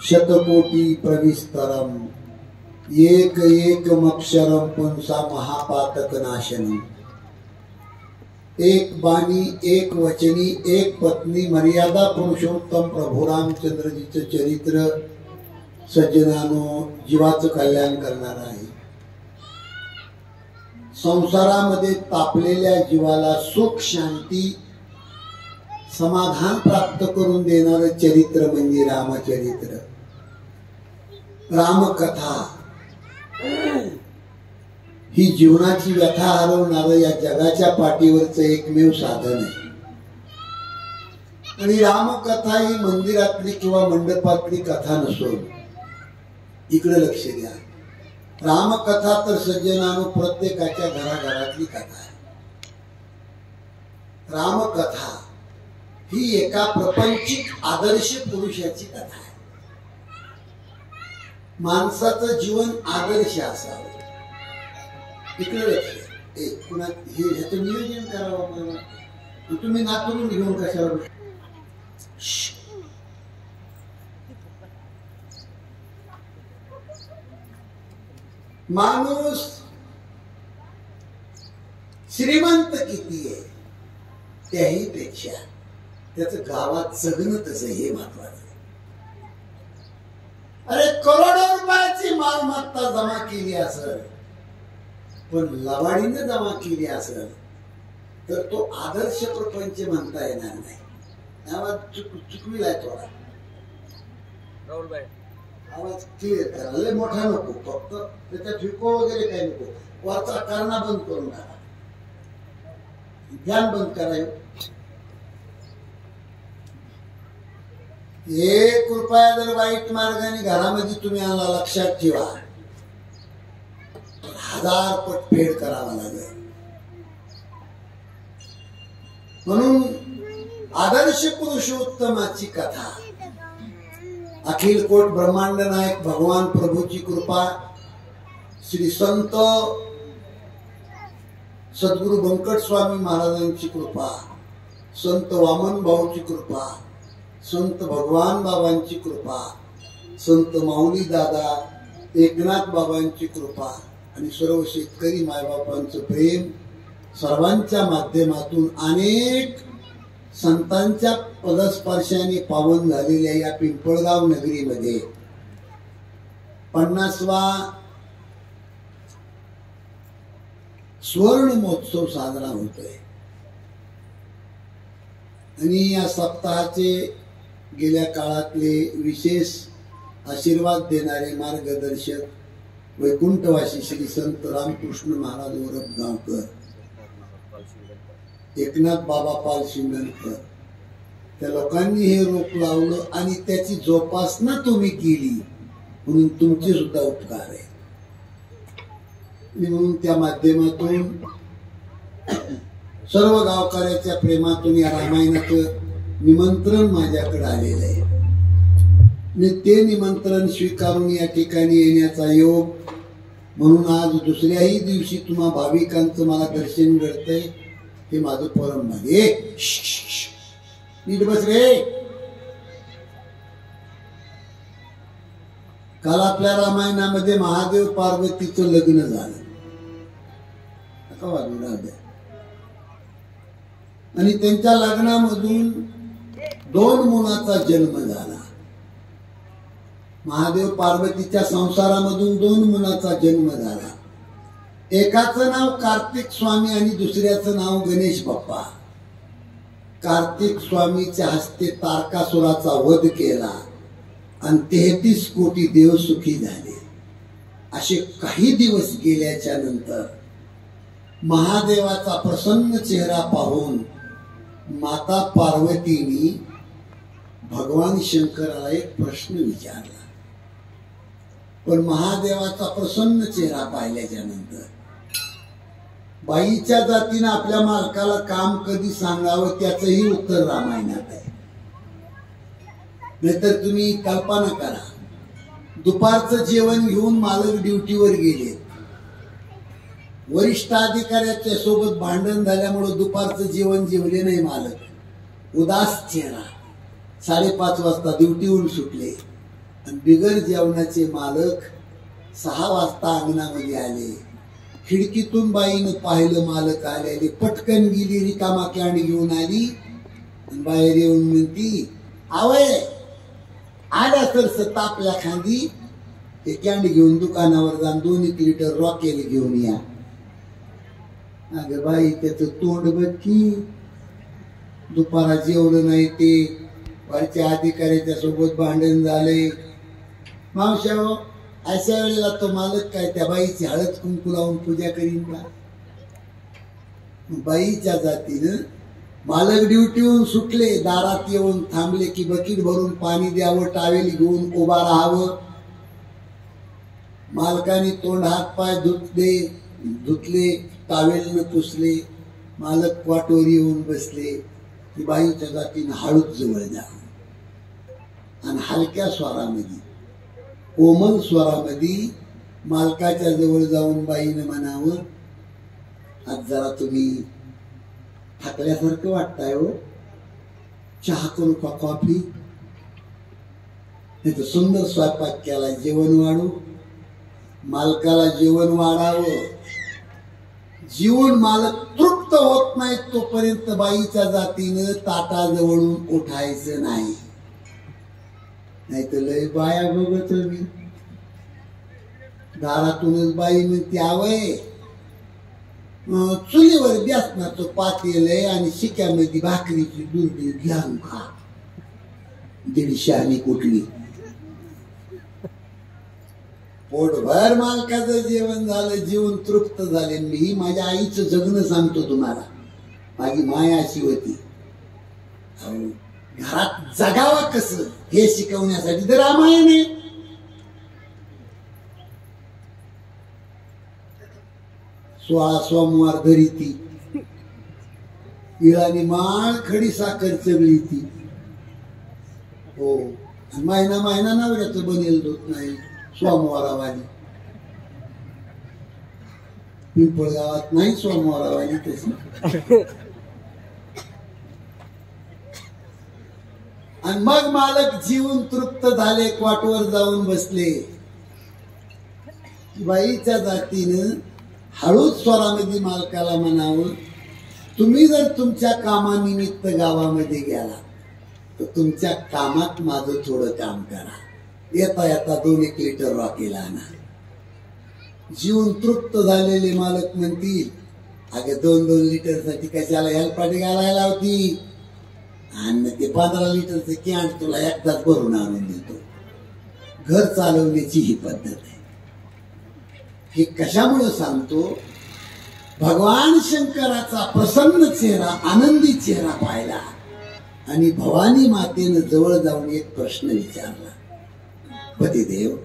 शतकोटी प्रविस्तरम एक एकमक्षरम पुंसा महापातक नाशनम। एक बाणी एक वचनी एक पत्नी मर्यादा पुरुषोत्तम प्रभू रामचंद्रजीचं चरित्र सज्जनानो जीवाचं कल्याण करणार आहे। संसारामध्ये तापलेल्या जीवाला सुख शांती समाधान प्राप्त करून देणारे चरित्र म्हणजे रामचरित्र। रामकथा ही जीवनाची व्यथा हरवणारं या जगाच्या पाठीवरचं एकमेव साधन आहे। आणि रामकथा ही मंदिरातली किंवा मंडपातली कथा नसून इकडे लक्ष द्या, रामकथा तर सज्जनानो प्रत्येकाच्या घराघरातली कथा आहे। रामकथा ही एका प्रपंचिक आदर्श पुरुषाची कथा आहे। माणसाचं जीवन आदर्श असावं इकडे लक्ष द्या। पुन्हा हे ह्याचं नियोजन करावं। तुम्ही नातून घेऊन कशावर माणूस श्रीमंत किती आहे त्याही पेक्षा त्याचं गावात जगणं तसं हे महत्वाचं आहे। अरे करोडो रुपयाची मालमत्ता जमा केली असेल पण लवाडीने जमा केली असेल तर तो आदर्श प्रपंच म्हणता येणार नाही। आवाज चुकविलाय थोडा, आवाज क्लिअर करा, लय मोठा नको, फक्त त्याच्या ठिको वगैरे काही नको, वरचा कारणा बंद करून टाका, ध्यान बंद करा। 1 रुपया जर वाईट मार्गाने घरामध्ये तुम्ही आणला लक्षात ठेवा 1000 पट फेड करावा लागेल। म्हणून आदर्श पुरुषोत्तमाची कथा अखिल कोट ब्रह्मांड नायक भगवान प्रभूची कृपा, श्री संत सद्गुरु बंकट स्वामी महाराजांची कृपा, संत वामन भाऊची कृपा, संत भगवान बाबांची कृपा, संत माऊली दादा एकनाथ बाबांची कृपा आणि सर्व शेतकरी मायबापांचं प्रेम, सर्वांच्या माध्यमातून अनेक संतांच्या पदस्पर्शाने पावन झालेल्या या पिंपळगाव नगरीमध्ये 50वा स्वर्ण महोत्सव साजरा होतोय। आणि या सप्ताहाचे गेल्या काळातले विशेष आशीर्वाद देणारे मार्गदर्शक वैकुंठवासी श्री संत रामकृष्ण महाराज ओरफ गावकर, एकनाथ बाबा पाल शिंगणकर, त्या लोकांनी हे रोप लावलं आणि त्याची जोपासना तुम्ही केली म्हणून तुमचे सुद्धा उपकार आहे। म्हणून त्या माध्यमातून सर्व गावकऱ्याच्या प्रेमातून या रामायणाचं निमंत्रण माझ्याकडे आलेलं आहे आणि ते निमंत्रण स्वीकारून या ठिकाणी येण्याचा योग म्हणून आज दुसऱ्याही दिवशी तुम्हा भाविकांचं मला दर्शन घडतंय हे माझं परम भाग्य। नीट बस रे। काल आपल्या रामायणामध्ये महादेव पार्वतीचं लग्न झालं आणि त्यांच्या लग्नामधून 2 मुलाचा जन्म झाला। महादेव पार्वतीच्या संसारामधून 2 मुलाचा जन्म झाला। एकाचं नाव कार्तिक स्वामी आणि दुसऱ्याचं नाव गणेश बाप्पा। कार्तिक स्वामीच्या हस्ते तारकासुराचा वध केला आणि 33 कोटी देव सुखी झाले। असे काही दिवस गेल्याच्या नंतर महादेवाचा प्रसन्न चेहरा पाहून माता पार्वतीने भगवान शंकराला एक प्रश्न विचारला। पण महादेवाचा प्रसन्न चेहरा पाहिल्याच्या नंतर बाईच्या जातीने आपल्या मालकाला काम कधी सांगावं त्याचंही उत्तर रामायणात आहे। नाहीतर तुम्ही कल्पना करा, दुपारचं जेवण घेऊन मालक ड्युटीवर गेले, वरिष्ठ अधिकाऱ्याच्या सोबत भांडण झाल्यामुळे दुपारचं जेवण जेवले नाही मालक, उदास चेहरा, 5:30 वाजता ड्युटीवरून सुटले, आणि बिगर जेवणाचे मालक 6 वाजता अंगणामध्ये आले. खिडकीतून बाईनं पाहिलं मालक आलेले. पटकन गेली, रिकामा कॅन्ड घेऊन आली आणि बाहेर येऊन म्हणती, आवय आल्या तर तापल्या खांदी ते कॅन्ड घेऊन दुकानावर जाऊन 2 लिटर रॉकेल घेऊन या. अगं बाई त्याचं तोंड बघ की, दुपारा जेवलं नाही ते, वरच्या अधिकाऱ्याच्या सोबत भांडण झाले. मावशा अशा वेळेला तो मालक काय त्या बाईची हळद कुंकू लावून पूजा करीन का? बाईच्या जातीनं मालक ड्युटीहून सुटले, दारात येऊन थांबले की बकीट भरून पाणी द्यावं, टावेल घेऊन उभा राहावं. मालकाने तोंड हात पाय धुतले, टावेलनं पुसले. मालक वाटोवर येऊन बसले की बाईच्या जातीनं हळूच जवळ जावं आणि हलक्या स्वरामध्ये, कोमल स्वरामध्ये मालकाच्या जवळ जाऊन बाईनं म्हणावं, आज जरा तुम्ही थकल्यासारखं वाटताय हो, चहा करू का कॉफी? नाही तर सुंदर स्वयंपाक केला, जेवण वाढू. मालकाला जेवण वाढावं. जीवन मालक तृप्त होत नाही तोपर्यंत बाईच्या जातीनं ताटाजवळून उठायचं नाही. नाही तर लय बाया बघत मी दारातूनच बाई म्हणते, आवय चुलीवर बेसनाचं पातेल आहे आणि शिक्यामध्ये भाकरीची दुर्डी घ्यान खा. 150 आणि कुठली पोटभर मालकाचं जेवण झालं, जीवन तृप्त झाले. मी माझ्या आईचं जगणं सांगतो तुम्हाला. माझी माय अशी होती, घरात जगावं कसं हे शिकवण्यासाठी तर रामायण आहे. सोमवार धरी ती इळानी माळ खडी साखर चगली ती. हो, महिना नवऱ्याचं बनेल दूध नाही सोमवारावाली. पिंपळगावात नाही सोमवारावाली तशी. आणि मग मालक जीवन तृप्त झाले, क्वाटवर जाऊन बसले. बाईच्या जातीनं हळूच स्वरामध्ये मालकाला म्हणावं, तुम्ही जर तुमच्या कामानिमित्त गावामध्ये गेला तर तुमच्या कामात माझं थोडं काम करा. येता येता 2 लिटर रॉकेल आणा. जीवन तृप्त झालेले मालक म्हणतील, अगं 2 लिटरसाठी कशाला हेलपाटी घालायला होती, आणि ते 15 लिटरचं कॅन तुला एकदाच भरून आणून देतो. घर चालवण्याची ही पद्धत आहे. हे कशामुळे सांगतो, भगवान शंकराचा प्रसन्न चेहरा, आनंदी चेहरा पाहिला आणि भवानी मातेनं जवळ जाऊन एक प्रश्न विचारला, पतिदेव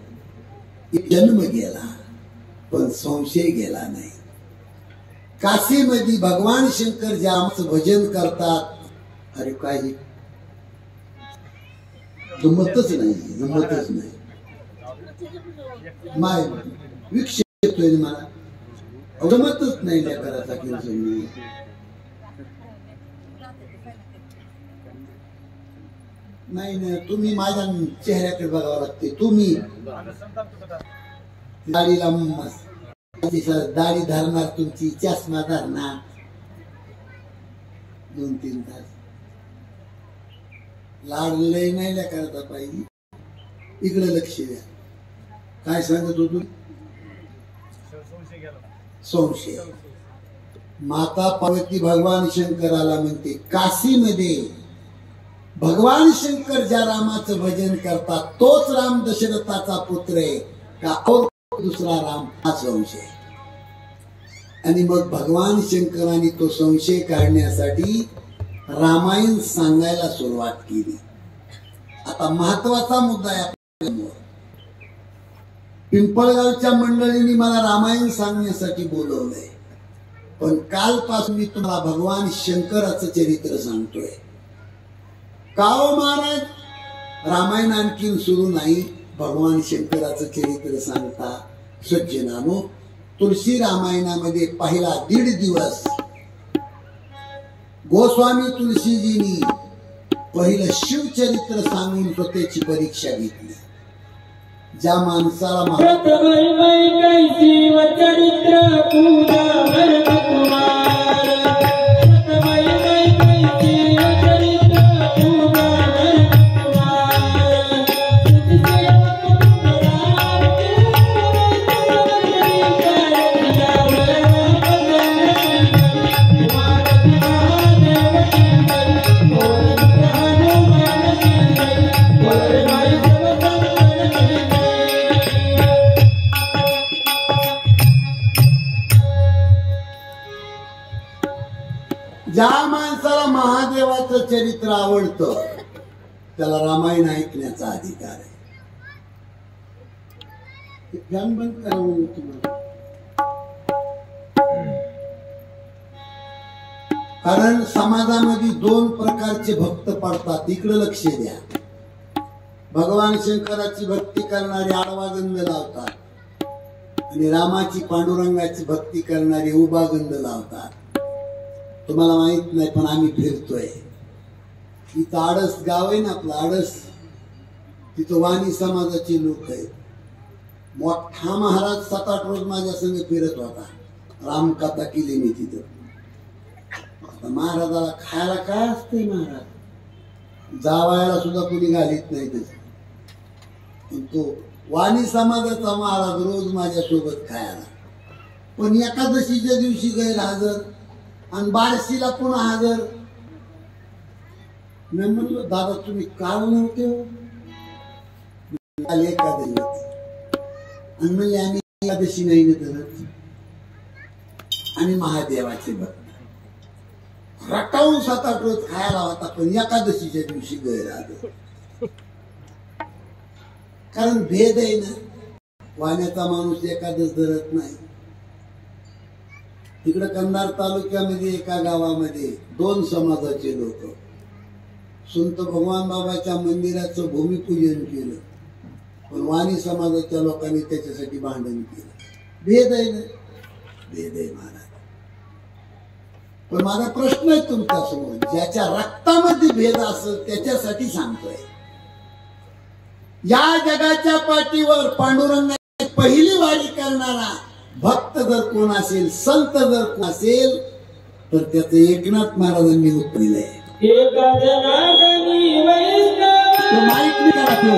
जन्म गेला पण संशय गेला नाही. काशीमध्ये भगवान शंकर जे आमचं भजन करतात, अरे काही जमतच नाही. माय विक्षेप येतोय मला, जमतच नाही लेकराचा कीर्तन. नाही तुम्ही माझ्या चेहऱ्याकडे बघावं लागते. तुम्ही दाढीला दाढी धरणार, तुमची चष्मा धरणार 2-3 तास. लाड लय नाही लेकराचा पाहिजे. इकडे लक्ष द्या. काय सांगत होतो? संशय. माता पार्वती भगवान शंकराला म्हणते, काशीमध्ये भगवान शंकर ज्या रामाचं भजन करतात तोच राम दशरथाचा पुत्र आहे का और दुसरा राम, हा संशय. आणि मग भगवान शंकरांनी तो संशय काढण्यासाठी रामायण सांगायला सुरुवात केली. आता महत्वाचा मुद्दा आहे आपल्यासमोर. पिंपळगावच्या मंडळींनी मला रामायण सांगण्यासाठी बोलवलंय, पण कालपासून मी तुम्हाला भगवान शंकराचं चरित्र सांगतोय. का हो महाराज, रामायण आणखीन सुरू नाही, भगवान शंकराचं चरित्र सांगता? सज्जनानो, तुलसी रामायणामध्ये पहिला 1.5 दिवस गोस्वामी तुलसीजींनी पहिलं शिवचरित्र सांगून स्वतःची परीक्षा घेतली. ज्या माणसाला महादेवाचं चरित्र आवडतं त्याला रामायण ऐकण्याचा अधिकार आहे. फॅन बंद करावं तुम्हाला, कारण समाजामध्ये दोन प्रकारचे भक्त पडतात. इकडे लक्ष द्या. भगवान शंकराची भक्ती करणारे आडवा गंध लावतात आणि रामाची पांडुरंगाची भक्ती करणारे उभा गंध लावतात. तुम्हाला माहित नाही पण आम्ही फिरतोय. इथं आडस गाव आहे ना आपलं आडस, तिथं वाणी समाजाचे लोक आहेत. मोठा महाराज 7-8 रोज माझ्या संग फिरत होता. रामकथा केली मी तिथं. आता महाराजाला खायला काय असते, महाराज जावायला सुद्धा कोणी घालीत नाही त्याच. तो वाणी समाजाचा महाराज रोज माझ्या सोबत खायला. पण एकादशीच्या दिवशी गैरहजर आणि बारशीला पुन्हा हजर. मी म्हणलो दादा तुम्ही काल नव्हते हो. एकादशी आणि म्हणजे आम्ही एकादशी नाही धरत. आणि महादेवाचे भक्त रटावून 7-8 रोज खायला होता पण एकादशीच्या दिवशी गैरहजर. कारण भेद आहे ना. वाण्याचा माणूस एकादश धरत नाही. तिकडे कंधार तालुक्यामध्ये एका गावामध्ये 2 समाजाचे लोक संत भगवान बाबाच्या मंदिराचं भूमिपूजन केलं. पण वाणी समाजाच्या लोकांनी त्याच्यासाठी भांडण केलं. भेद आहे ना, भेद आहे महाराज. पण माझा प्रश्न आहे तुमच्या समोर, ज्याच्या रक्तामध्ये भेद असेल त्याच्यासाठी सांगतोय. या जगाच्या पाठीवर पांडुरंगाची पहिली वारी करणारा भक्त जर कोण असेल, संत जर कोण असेल तर त्याचं एकनाथ महाराजांनी उत्तर दिलंय. माहित नाही करा तो.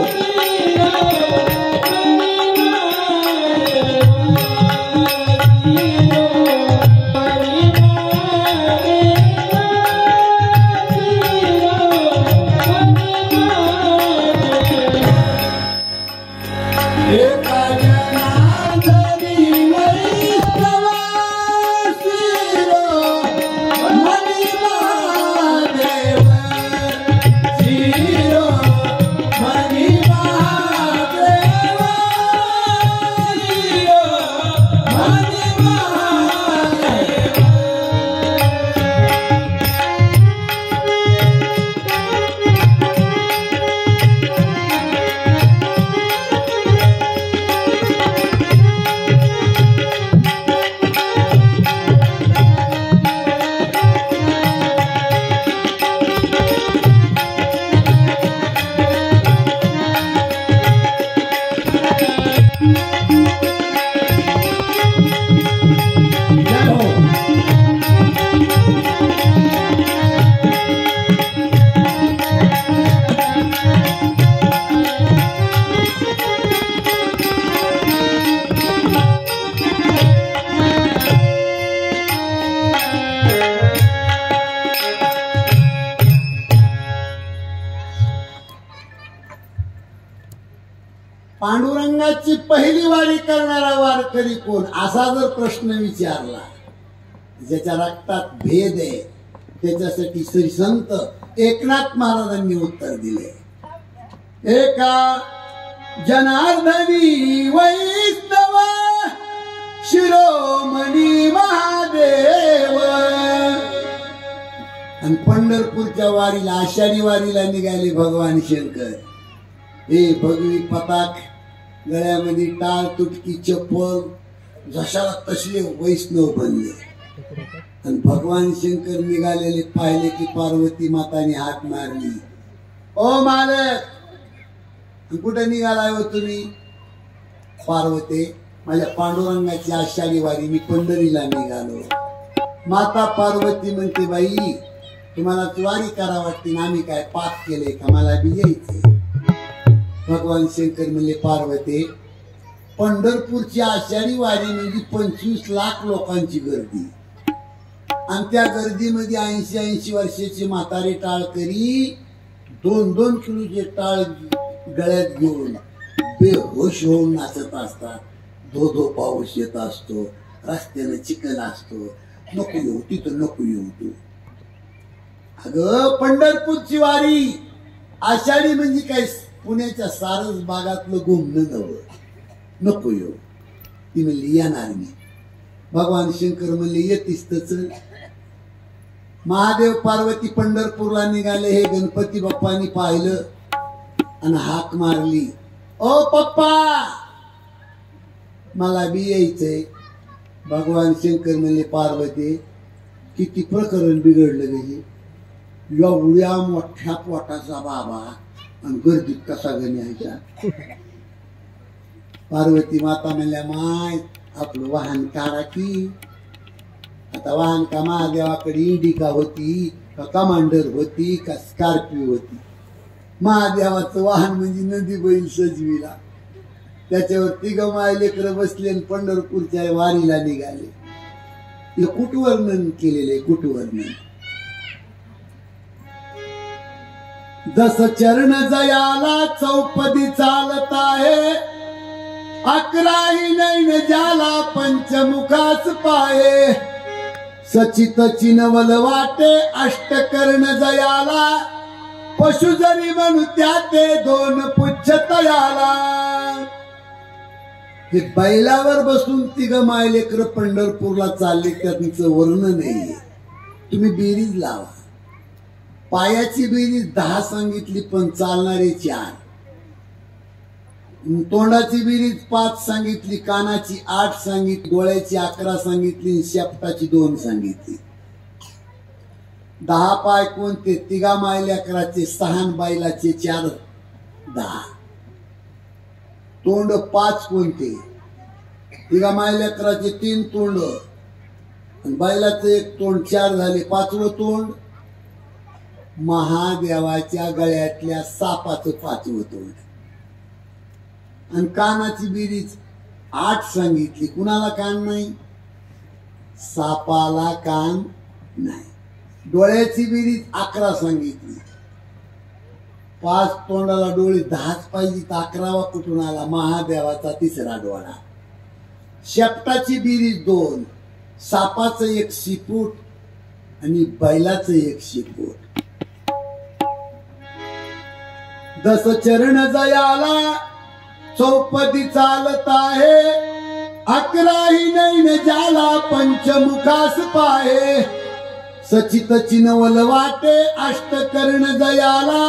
पांडुरंगाची पहिली वारी करणारा वारकरी कोण असा जर प्रश्न विचारला, ज्याच्या रक्तात भेद आहे, त्याच्यासाठी श्री संत एकनाथ महाराजांनी उत्तर दिले. एका जनार्दनी वैष्णव शिरोमणी महादेव. आणि पंढरपूरच्या वारीला, आषाढी वारीला निघाले भगवान शंकर. हे भगवी पताक, गळ्यामध्ये टाळ तुटकी चप्पल, जशाला तसले वैष्णव बनले. आणि भगवान शंकर निघालेले पाहिले की पार्वती माताने हात मारली. ओ मालक कुठे निघालाय हो तुम्ही? पार्वती माझ्या पांडुरंगाची आषाढी वारी मी पंढरीला निघालो. माता पार्वती म्हणते बाई तुम्हाला वारी करा वाटते ना आम्ही काय पाप केले का मला बी यायचे. भगवान शंकर म्हणले पार्वती पंढरपूरची आषाढी वारी म्हणजे 25 लाख लोकांची गर्दी आणि त्या गर्दीमध्ये 80-80 वर्षाची म्हातारे टाळकरी 2-2 किलोचे टाळ गळ्यात घेऊन बेहोश होऊन नाचत असतात. धो पाऊस येत असतो, रस्त्यानं चिखल असतो, नको येऊ तिथं नको येऊ तू. अगं पंढरपूरची वारी आषाढी म्हणजे काय पुण्याच्या सारस भागातलं घुमणं नवं, नको येऊ. ती म्हणली येणार मी. भगवान शंकर म्हणले येतीस तर चल. महादेव पार्वती पंढरपूरला निघाले. हे गणपती बाप्पांनी पाहिलं आणि हाक मारली, ओ पप्पा मला बी यायचंय. भगवान शंकर म्हणले पार्वती किती प्रकरण बिघडलं गेले. एवढ्या मोठ्या पोटाचा बाबा आणि गर्दीत कसा गण्याचा. पार्वती माता म्हणल्या माय आपलं वाहन काढा की. आता वाहन का महादेवाकडे इंडिका होती का कमांडर होती का स्कॉर्पिओ होती. महादेवाचं वाहन म्हणजे नंदी बैल सजविला. त्याच्यावर 3 माय लेकरं बसले आणि पंढरपूरच्या वारीला निघाले. हे कुटवर्णन केलेले कुटवर्णन. दस चरण जयाला चौपदी चालत आहे. 11 नैन ज्याला पंचमुखास पाये. सचित चिनवल वाटे अष्टकर्ण जयाला. पशु जरी म्हणू त्या ते 2 पुच्छ तयाला. हे बैलावर बसून 3 माय लेकरं पंढरपूरला चालले त्यांचं वर्णन नाहीये. तुम्ही बेरीज लावा. पायाची बेरीज 10 सांगितली पण चालणारे 4. तोंडाची बेरीज 5 सांगितली, कानाची 8 सांगितली, डोळ्याची 11 सांगितली, शेपटाची 2 सांगितली. 10 पाय कोणते? 3 माय लेकराचे 6 बैलाचे 4 10. तोंड 5 कोणते? 3 माय लेकराचे 3 तोंड आणि बैलाचं 1 तोंड 4 झाले. 5वं तोंड महादेवाच्या गळ्यातल्या सापाचं 5वं तोंड. आणि कानाची बेरीज 8 सांगितली. कुणाला कान नाही? सापाला कान नाही. डोळ्याची बेरीज 11 सांगितली. 5 तोंडाला डोळे 10च पाहिजे. 11वा कुठून आला? महादेवाचा 3रा डोळा. शेपटाची बेरीज 2. सापाचं 1 शिपूट आणि बैलाचं 1 शिपूट. दस चरण जयाला चौपदी चालत आहे. 11 नैन ज्याला पंचमुखास पाहे. सचित चिनवल वाटे अष्टकर्ण जयाला.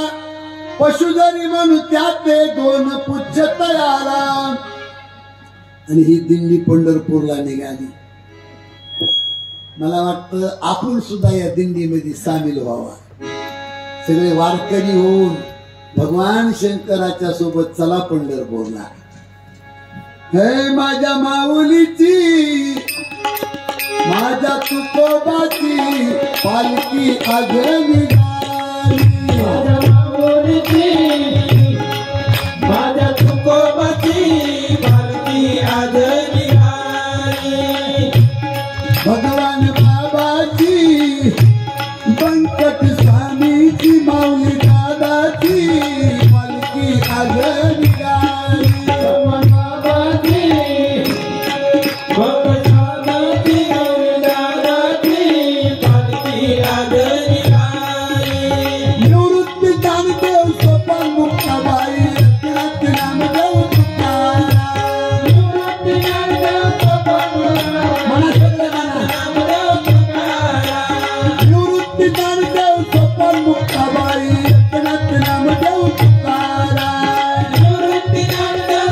पशु जरी म्हणू त्या ते 2 पुच्छ तयाला. आणि ही दिंडी पंढरपूरला निघाली. मला वाटतं आपण सुद्धा या दिंडीमध्ये सामील व्हावा. सगळे वारकरी होऊन भगवान शंकराच्या सोबत चला पंढरपूरला. हे माझ्या माऊलीची माझ्या तुकोबाची पालखी आज निघाली. माझ्या माऊलीची माझ्या तुकोबाची पालखी आज निघाली. भगवान बाबाची बंकट स्वामीची माऊली दादाची पालखी आज निघाली. भगवान बाबाची बंकट स्वामीची माऊली दादाची पालखी आज निघाली. निवृत्ती ज्ञानदेव सोपान मुक्ताबाई रत्नात नामदेव तुकाराम. निवृत्ती ज्ञानदेव सोपान म्हणा सगळे म्हणा नामदेव तुकाराम. निवृत्ती ज्ञानदेव सोपान मुक्ताबाई रत्नात नामदेव तुकाराम. निवृत्ती ज्ञानदेव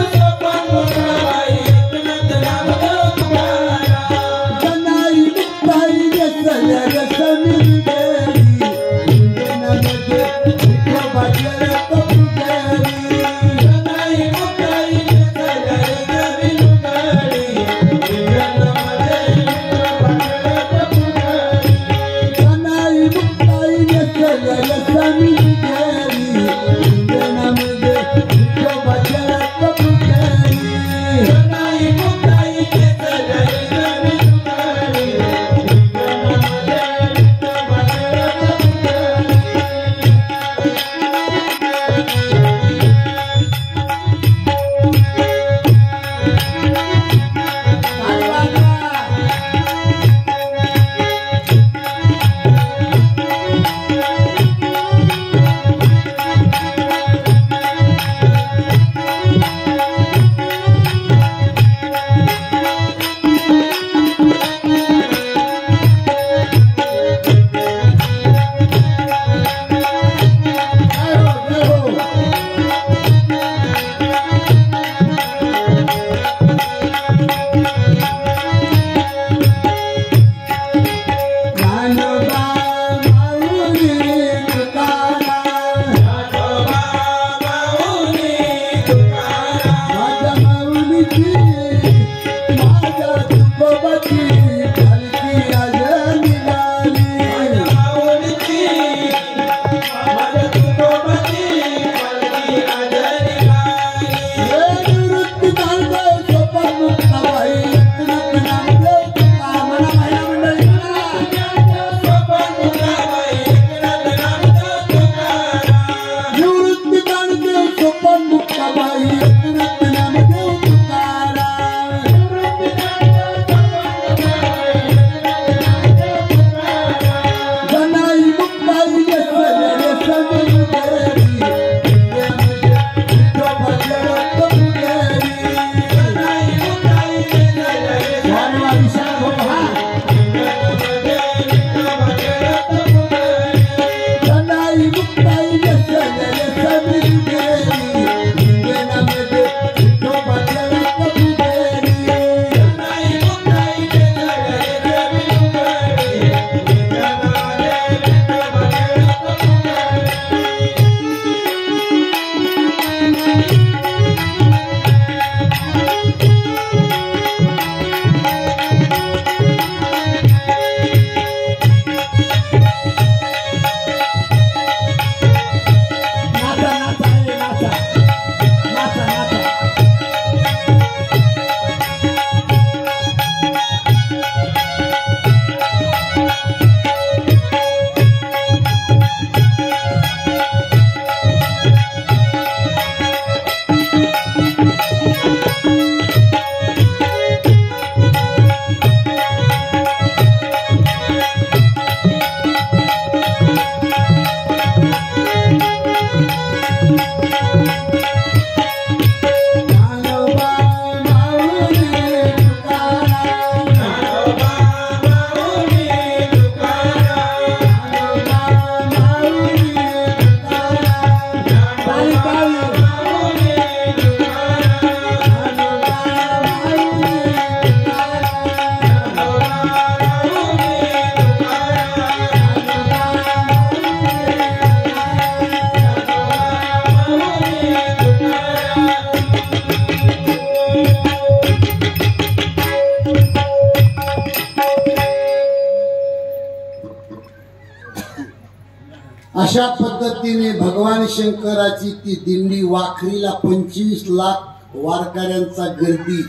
अशा पद्धतीने भगवान शंकराची ती दिंडी वाखरीला 25 लाख वारकऱ्यांचा गर्दी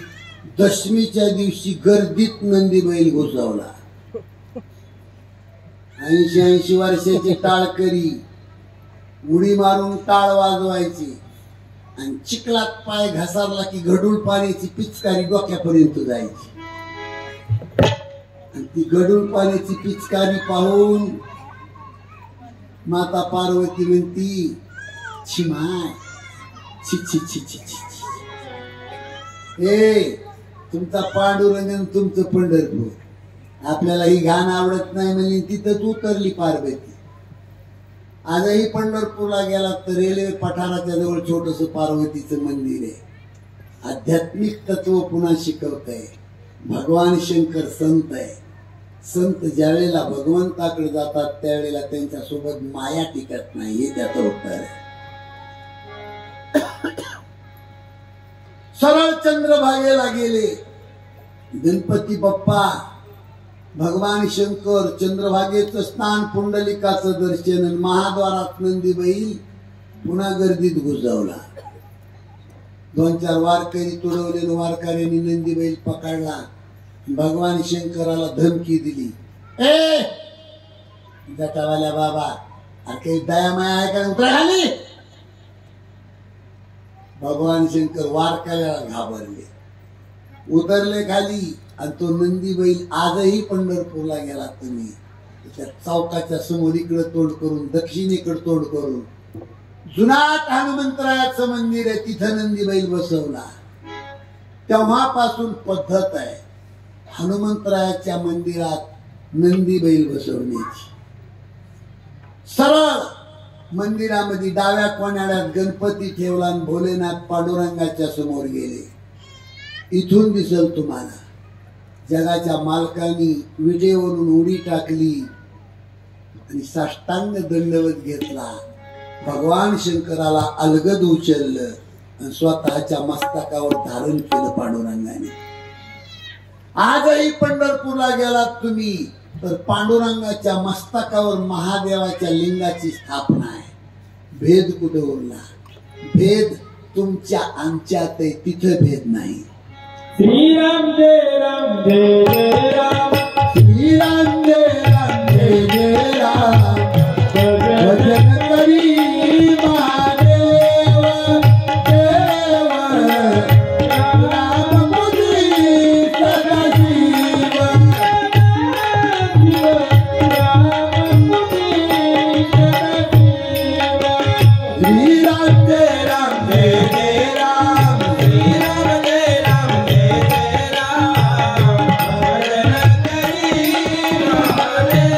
दशमीच्या दिवशी गर्दीत नंदी बैल घुसवला. 80 वर्षाचे टाळकरी उडी मारून टाळ वाजवायची आणि चिखलात पाय घसारला की गडूळ पाण्याची पिचकारी डोक्यापर्यंत जायची. आणि ती गडूळ पाण्याची पिचकारी पाहून माता पार्वती म्हणती, छिमाय छी छी छी छी छी. ए तुमचा पांडुरंग आणि तुमचं पंढरपूर, आपल्याला ही घाण आवडत नाही म्हणजे तिथंच उतरली पार्वती. आजही पंढरपूरला गेला तर रेल्वे पठाराच्या जवळ छोटस पार्वतीचं मंदिर आहे. आध्यात्मिक तत्व पुन्हा शिकवत आहे. भगवान शंकर संत आहे. संत ज्यावेळेला भगवंताकडे जातात त्यावेळेला त्यांच्या सोबत माया टिकत नाही, हे त्याचं उत्तर आहे. सरळ चंद्रभागेला गेले. गणपती बाप्पा, भगवान शंकर, चंद्रभागेचं स्नान, पुंडलिकाचं दर्शन आणि महाद्वारात नंदी बैल पुन्हा गर्दीत घुसवला. 2-4 वारकरी तुडवलेले वारकऱ्यांनी नंदी बैल पकडला. भगवान शंकराला धमकी दिली, ए जटावाल्या बाबा, अरे काही दया माया आहे का, उतरा खाली. भगवान शंकर वारकऱ्याला घाबरले, उतरले खाली. आणि तो नंदी बैल आजही पंढरपूरला गेला तुम्ही, त्या चौकाच्या समोर इकडं तोंड करून, दक्षिणेकडे तोंड करून जुनाट हनुमंतरायाचं मंदिर आहे, तिथं नंदी बैल बसवला. तेव्हापासून पद्धत आहे हनुमंतरायाच्या मंदिरात नंदी बैल बसवण्याची. सरळ मंदिरामध्ये डाव्या कोण्याड्यात गणपती ठेवला आणि भोलेनाथ पांडुरंगाच्या समोर गेले. इथून दिसल तुम्हाला जगाच्या मालकांनी विजेवरून उडी टाकली आणि साष्टांग दंडवत घेतला. भगवान शंकराला अलगद उचललं आणि स्वतःच्या मस्तकावर धारण केलं पांडुरंगाने. आजही पंढरपूरला गेलात तुम्ही तर पांडुरंगाच्या मस्तकावर महादेवाच्या लिंगाची स्थापना आहे. भेद कुठे उरला? भेद तुमच्या आमच्यात आहे, तिथं भेद नाही. श्रीराम जय राम जय जय राम, श्रीराम जय राम जय जय राम, भजन करी महादेव देव, राम मुनी सदाशिव, श्रीराम जय राम जय जय राम, श्रीराम जय राम जय जय राम, भजन करी महादेव,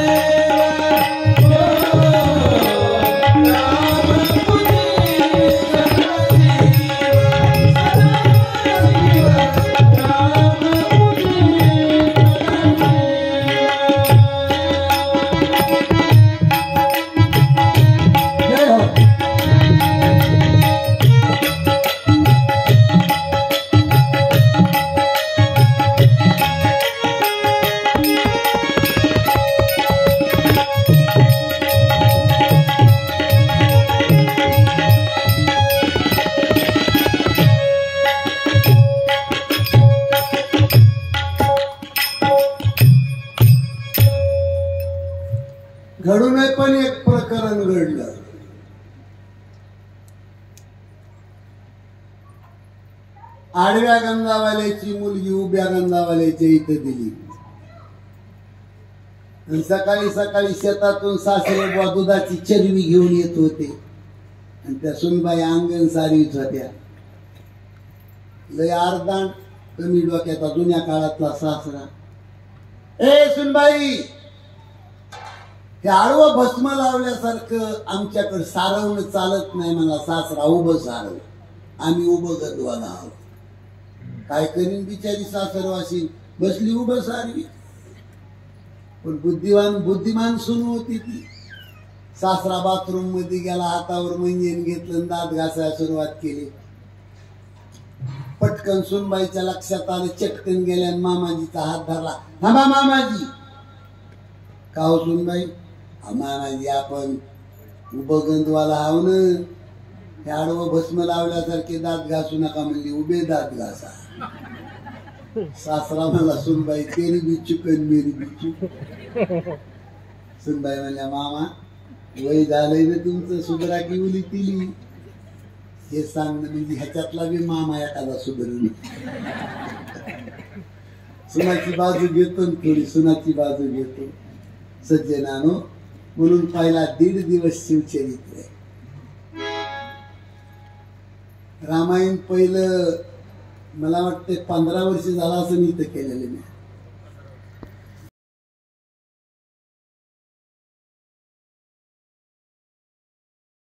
राम मुनी जय हो. घडू नये पण एक प्रकरण घडलं. आडव्या गंगावाल्याची मुलगी उभ्या गंगावाल्याच्या इथं दिली. आणि सकाळी सकाळी शेतातून सासरे बुवा दुधाची चरवी घेऊन येत होते आणि त्या सुनबाई अंगण सारीत होत्या. लय अर्धाण कमी डोक्याचा जुन्या काळातला सासरा. ए सुनबाई, हे आडवं भस्म लावल्यासारखं आमच्याकडे सारवणं चालत नाही. मला सासरा उभं सारव, आम्ही उभं गदवाला आहोत. काय करीन बिचारी सासरवासी, बसली उभं सारवी. पण बुद्धिमान सून होती ती. सासरा बाथरूम मध्ये गेला, हातावर मंजन घेतलं, दात घासायला सुरुवात केली. पटकन सुनबाईच्या लक्षात आलं, चटकन गेल्या मामाजीचा हात धरला. थांबा मामाजी. का हो सुनबाई? मामाजी आपण उभं गंधवाला हाव न हे आडवं भस्म लावल्यासारखे दात घासू नका म्हणली उभे दात घासा. सासरा मला सुनबाई तेरी बी चुकन मेरी बी चुक. सुनबाई म्हणल्या मामा वय झालंय ना तुमचं सुधरा की उली तिली हे सांगणं म्हणजे ह्याच्यातला बी मामा एखादा सुधरून. सुनाची बाजू घेतो थोडी सुनाची बाजू घेतो. सज्जनानो म्हणून पहिला 1.5 दिवस शिवचरित्र आहे. रामायण पहिलं मला वाटतं 15 वर्ष झालं असं इथं केलेलं नाही.